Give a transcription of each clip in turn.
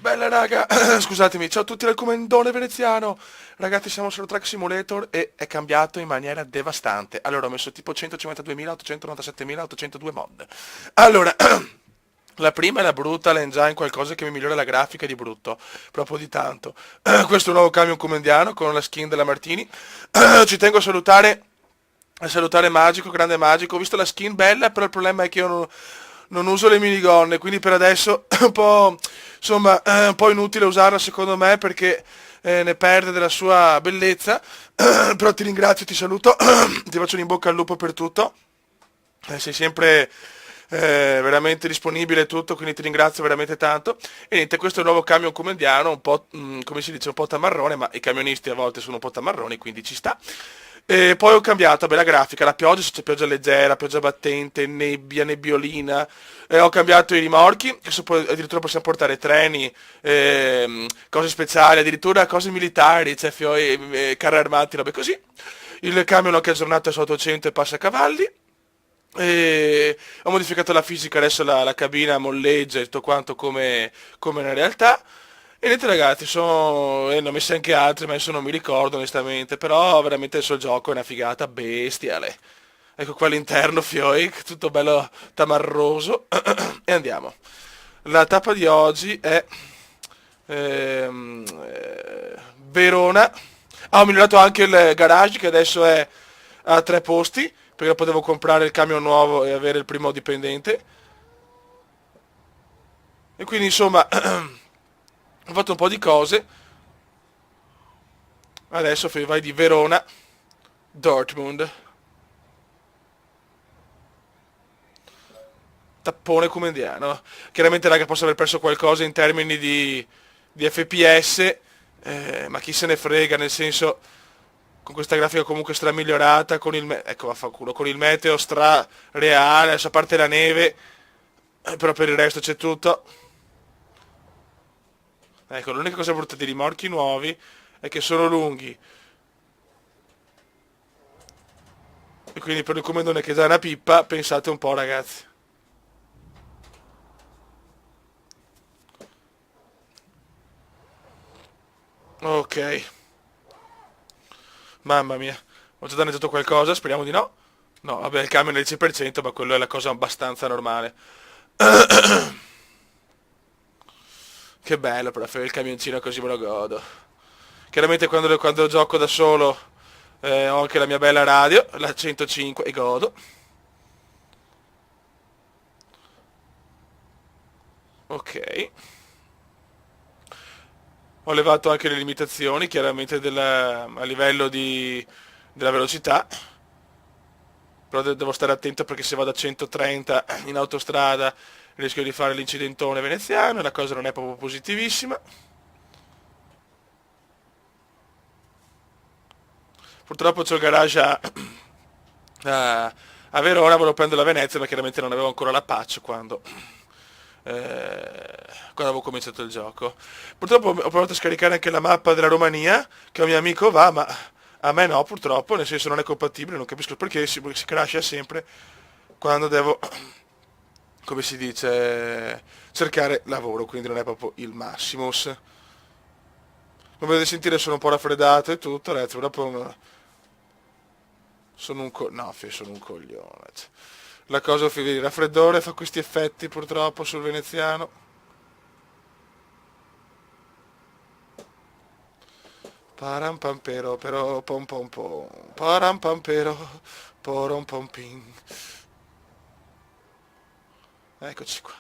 Bella raga, scusatemi, ciao a tutti dal comandone veneziano. Ragazzi, siamo sullo Track Simulator e è cambiato in maniera devastante. Allora, ho messo tipo 152.897.802 mod. Allora, la prima è la Brutal Engine, qualcosa che mi migliora la grafica di brutto, proprio di tanto. Questo è un nuovo camion comendiano con la skin della Martini. Ci tengo a salutare Magico, grande Magico. Ho visto la skin bella, però il problema è che io non uso le minigonne, quindi per adesso è un po', insomma, è un po' inutile usarla secondo me perché ne perde della sua bellezza. Però ti ringrazio, ti saluto, ti faccio un in bocca al lupo per tutto. Sei sempre veramente disponibile e tutto, quindi ti ringrazio veramente tanto. E niente, questo è un nuovo camion comendiano, un po', come si dice, un po' tamarrone, ma i camionisti a volte sono un po' tamarroni, quindi ci sta. E poi ho cambiato, beh, la grafica, la pioggia, se c'è pioggia leggera, pioggia battente, nebbia, nebbiolina. Ho cambiato i rimorchi, adesso addirittura possiamo portare treni, cose speciali, addirittura cose militari, cioè carri armati, robe così. Il camion l'ho anche aggiornato su 800 e passacavalli. E ho modificato la fisica, adesso la cabina molleggia e tutto quanto come nella realtà. E niente ragazzi, ne ho messi anche altri, ma adesso non mi ricordo onestamente, però veramente adesso il gioco è una figata bestiale. Ecco qua all'interno, Fioik, tutto bello tamarroso. E andiamo. La tappa di oggi è Verona. Ah, ho migliorato anche il garage che adesso è a 3 posti, perché potevo comprare il camion nuovo e avere il primo dipendente. E quindi insomma ho fatto un po' di cose. Adesso vai di Verona, Dortmund, tappone comendiano. Chiaramente raga posso aver perso qualcosa in termini di FPS, ma chi se ne frega, nel senso con questa grafica comunque stra migliorata, ecco vaffanculo, con il meteo stra reale, adesso a parte la neve, però per il resto c'è tutto. Ecco, l'unica cosa brutta di rimorchi nuovi è che sono lunghi, e quindi per il comandone che dà una pippa, pensate un po' ragazzi. Ok, mamma mia, ho già danneggiato qualcosa, speriamo di no. No, vabbè, il camion è al 10%, ma quello è la cosa abbastanza normale. Che bello però fare il camioncino così me lo godo. Chiaramente quando gioco da solo ho anche la mia bella radio, la 105, e godo. Ok. Ho levato anche le limitazioni, chiaramente a livello della velocità. Però devo stare attento perché se vado a 130 in autostrada rischio di fare l'incidentone veneziano e la cosa non è proprio positivissima. Purtroppo c'ho il garage a Verona, volevo prendere la Venezia, ma chiaramente non avevo ancora la patch quando avevo cominciato il gioco. Purtroppo ho provato a scaricare anche la mappa della Romania, che un mio amico va, ma a me no, purtroppo, nel senso non è compatibile, non capisco perché si crasha sempre quando devo, come si dice, cercare lavoro, quindi non è proprio il maximus. Come potete sentire sono un po' raffreddato e tutto, ragazzi, dopo no, sono un coglione. Cioè. La cosa, il raffreddore fa questi effetti purtroppo sul veneziano. Param pampero, però pom pom pom. Param pampero, porom pom ping. Eccoci qua.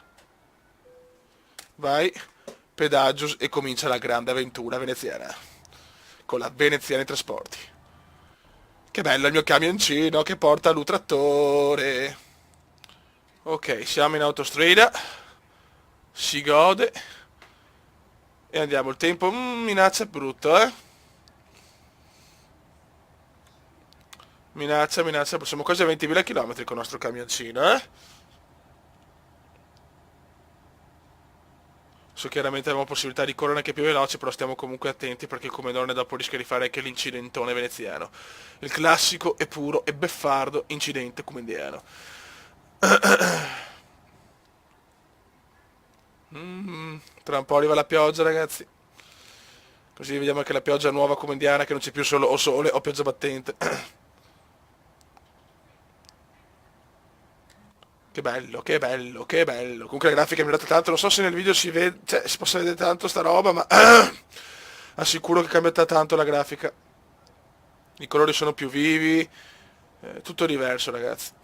Vai, pedaggio e comincia la grande avventura veneziana. Con la Veneziani Trasporti. Che bello il mio camioncino che porta l'utrattore. Ok, siamo in autostrada. Si gode. E andiamo. Il tempo minaccia brutto, eh. Minaccia, minaccia. Siamo quasi a 20.000 km con il nostro camioncino, eh. So chiaramente abbiamo possibilità di correre anche più veloci, però stiamo comunque attenti perché come donne dopo rischia di fare anche l'incidentone veneziano. Il classico e puro e beffardo incidente comendiano. Tra un po' arriva la pioggia, ragazzi. Così vediamo anche la pioggia nuova come indiana, che non c'è più solo o sole o pioggia battente. Che bello, che bello, che bello. Comunque la grafica è migliorata tanto. Non so se nel video si vede, cioè, si possa vedere tanto sta roba, ma assicuro che è cambiata tanto la grafica. I colori sono più vivi, tutto diverso, ragazzi.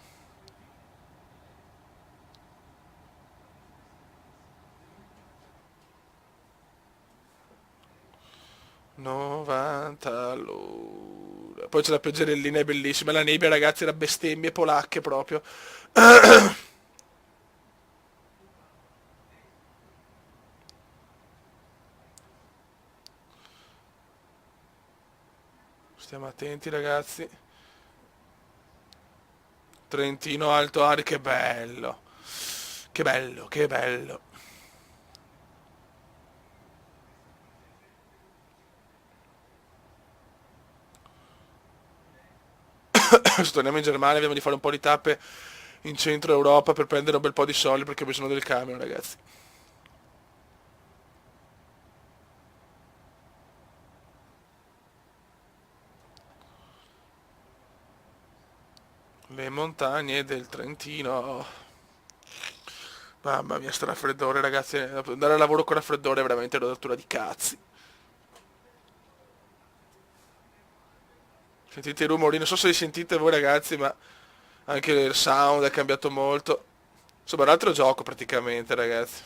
90 all'ora. Poi c'è la pioggerellina, è bellissima. La nebbia, ragazzi, era bestemmie polacche proprio. Stiamo attenti, ragazzi. Trentino Alto Ari, che bello. Che bello, che bello. Se torniamo in Germania abbiamo di fare un po' di tappe in centro Europa per prendere un bel po' di soldi perché ho bisogno del camion, ragazzi. Le montagne del Trentino. Mamma mia, sta raffreddore, ragazzi. Andare al lavoro con raffreddore è veramente una rottura di cazzi. Sentite i rumori, non so se li sentite voi, ragazzi, ma anche il sound è cambiato molto. Insomma, un altro gioco praticamente, ragazzi.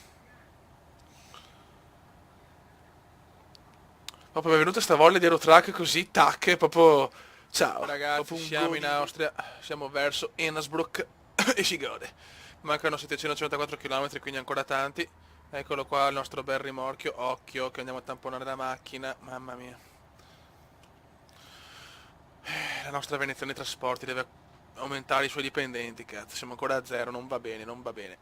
Proprio mi è venuta sta voglia di Eurotrack così, tac, e proprio... Ciao. Ragazzi, siamo in Austria, siamo verso Innsbruck e si gode. Mancano 794 km, quindi ancora tanti. Eccolo qua il nostro bel rimorchio, occhio che andiamo a tamponare la macchina, mamma mia. La nostra Venezione Trasporti deve aumentare i suoi dipendenti, cazzo, siamo ancora a zero, non va bene, non va bene.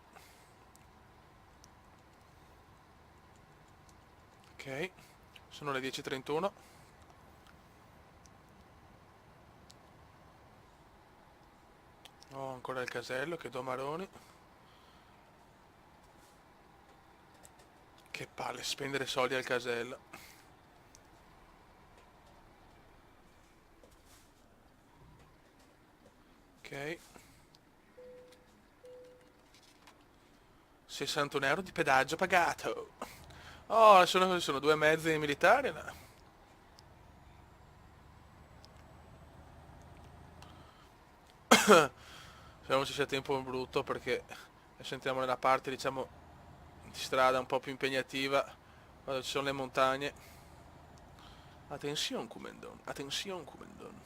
Ok, sono le 10:31. Ho ancora il casello che do maroni. Che palle, spendere soldi al casello. Ok. 61 euro di pedaggio pagato. Oh, sono due mezzi militari, no? Speriamo ci sia tempo brutto perché sentiamo nella parte, diciamo, di strada un po' più impegnativa, quando ci sono le montagne. Attenzione, Comendon, attenzione, Comendon.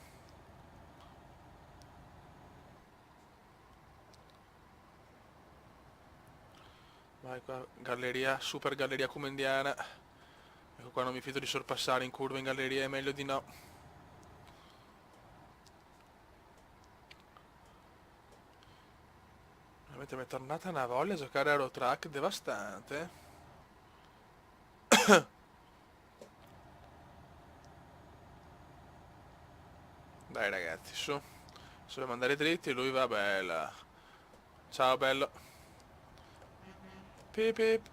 Vai qua, galleria, super galleria comendiana. Ecco qua, non mi fido di sorpassare in curva in galleria, è meglio di no. Veramente mi è tornata una voglia a giocare a Eurotrack devastante. Dai ragazzi, su. Se dobbiamo andare dritti, lui va bella. Ciao bello. Pip pip.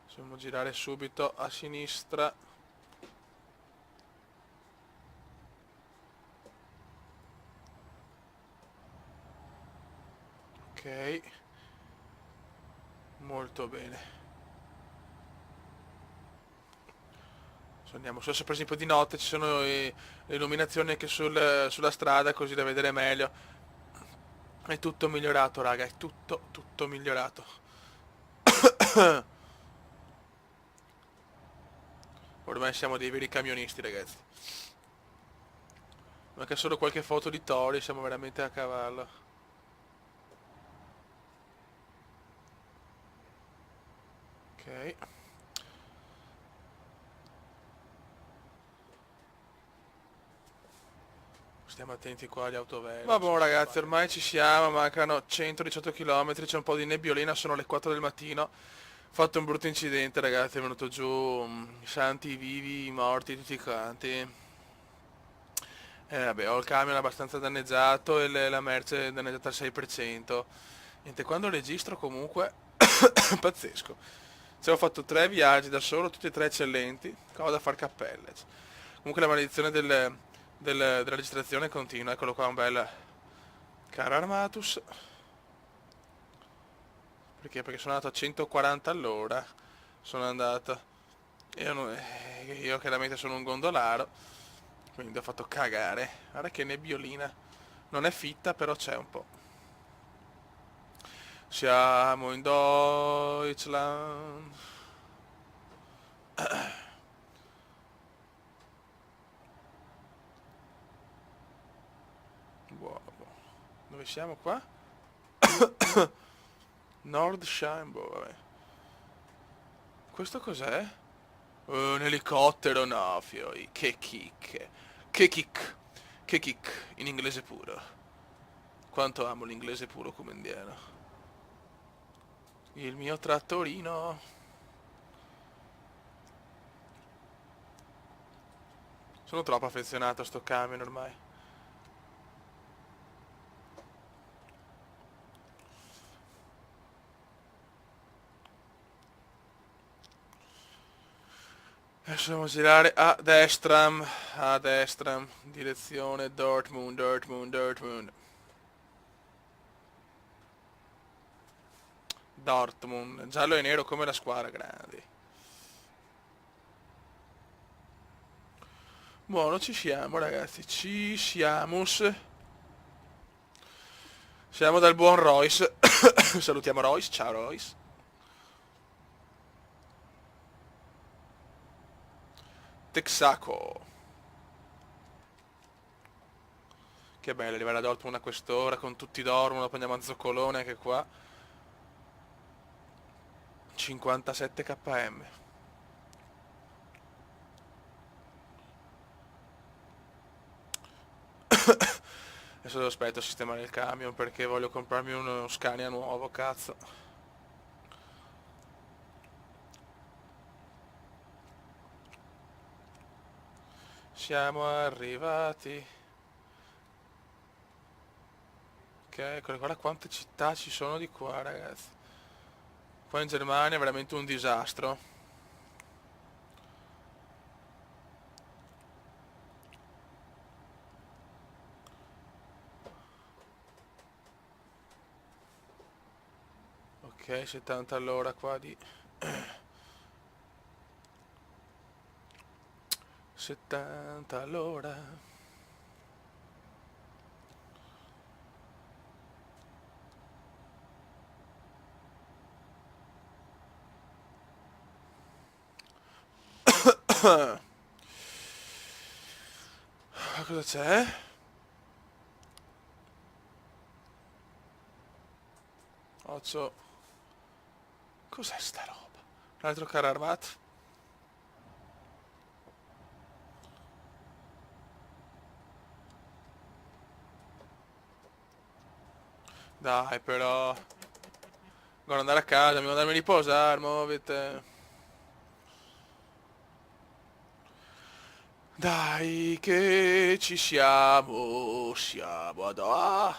Dobbiamo girare subito a sinistra. Ok. Molto bene. Andiamo, se per esempio di notte ci sono le illuminazioni anche sulla strada così da vedere meglio. È tutto migliorato, raga, è tutto migliorato. Ormai siamo dei veri camionisti, ragazzi. Manca solo qualche foto di Tori, siamo veramente a cavallo. Ok. Stiamo attenti qua agli autovelox. Va buono ragazzi, ormai ci siamo, mancano 118 km, c'è un po' di nebbiolina, sono le 4 del mattino. Ho fatto un brutto incidente ragazzi, è venuto giù i santi, i vivi, i morti, tutti quanti. Vabbè, ho il camion abbastanza danneggiato e la merce è danneggiata al 6%. Niente, quando registro comunque, pazzesco. Ci ho fatto 3 viaggi da solo, tutti e tre eccellenti, ho da far cappelle. Comunque la maledizione della registrazione continua, eccolo qua un bel caro Armatus. Perché? Perché sono andato a 140 all'ora, sono andato. Io chiaramente sono un gondolaro, quindi ho fatto cagare. Guarda che nebbiolina. Non è fitta, però c'è un po'. Siamo in Deutschland. Wow. Dove siamo qua? Nordshine, boh, vabbè. Questo cos'è? Un elicottero, no, fioi. Che kick. Che kick. Che kick. In inglese puro. Quanto amo l'inglese puro come indiano. Il mio trattorino. Sono troppo affezionato a sto camion ormai. Adesso dobbiamo girare a destra, direzione Dortmund, Dortmund, Dortmund. Dortmund, giallo e nero come la squadra grandi. Buono, ci siamo ragazzi, ci siamo. Siamo dal buon Royce. Salutiamo Royce, ciao Royce. Texaco. Che bello arrivare a Dortmund a quest'ora con tutti dormono, poi andiamo a Zoccolone anche qua. 57 km. Adesso devo aspetto a sistemare il camion perché voglio comprarmi uno Scania nuovo, cazzo. Siamo arrivati. Ok, guarda quante città ci sono di qua, ragazzi. Qua in Germania è veramente un disastro. Ok, 70 all'ora qua di... 70 all'ora. Cosa c'è? Occhio. Cos'è sta roba? Un altro carro armato? Dai però. Devo andare a casa, devo andarmi a riposare, muovete. Dai che ci siamo, siamo ad... Ah.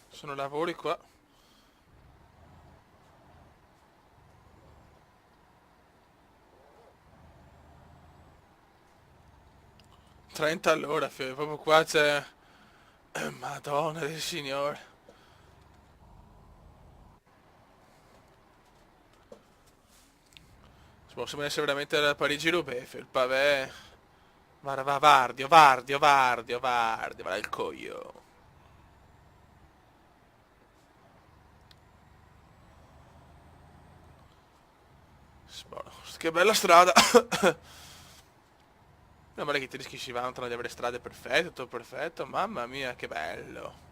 Sono lavori qua. 30 all'ora, proprio qua c'è... Madonna del Signore. Sembra essere veramente la Parigi-Roubaix, il pavé... Va, Vardio, Vardio, Vardio, Vardio, va il coglio. Che bella strada. No, male che i tedeschi si vantano di avere strade perfette, tutto perfetto. Mamma mia, che bello.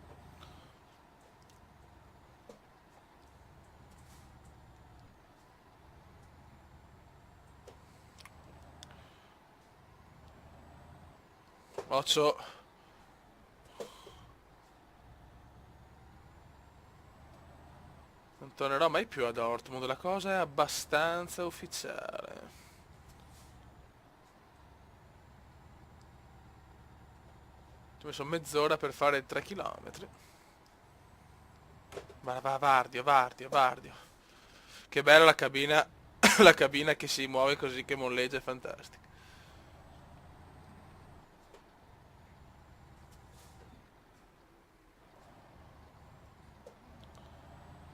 Occhio. Non tornerò mai più a Dortmund, la cosa è abbastanza ufficiale. Ci ho messo mezz'ora per fare 3 km. Va, Vardio, Vardio, Vardio. Che bella la cabina, la cabina che si muove così, che molleggia, è fantastica.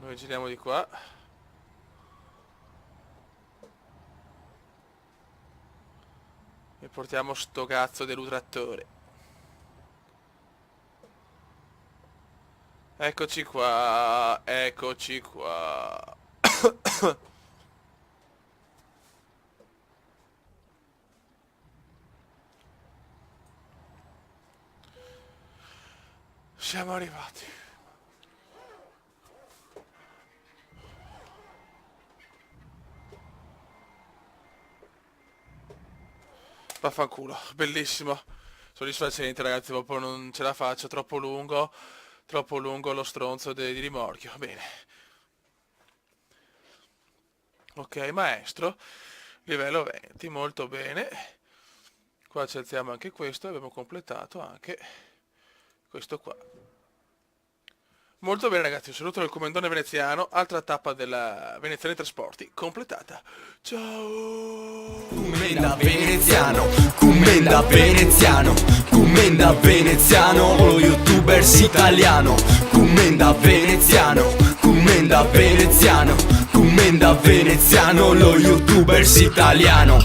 Noi giriamo di qua. E portiamo sto cazzo dell'utrattore. Eccoci qua, eccoci qua. Siamo arrivati. Vaffanculo, bellissimo. Soddisfacente ragazzi, proprio non ce la faccio, troppo lungo lo stronzo di rimorchio. Bene. Ok, maestro, livello 20, molto bene. Qua ci alziamo anche questo, abbiamo completato anche questo qua. Molto bene ragazzi, un saluto dal comandone veneziano, altra tappa della Veneziani Trasporti completata. Ciao! Commenda veneziano, commenda veneziano, commenda veneziano, lo youtubers italiano. Commenda veneziano, commenda veneziano, commenda veneziano, lo youtubers italiano.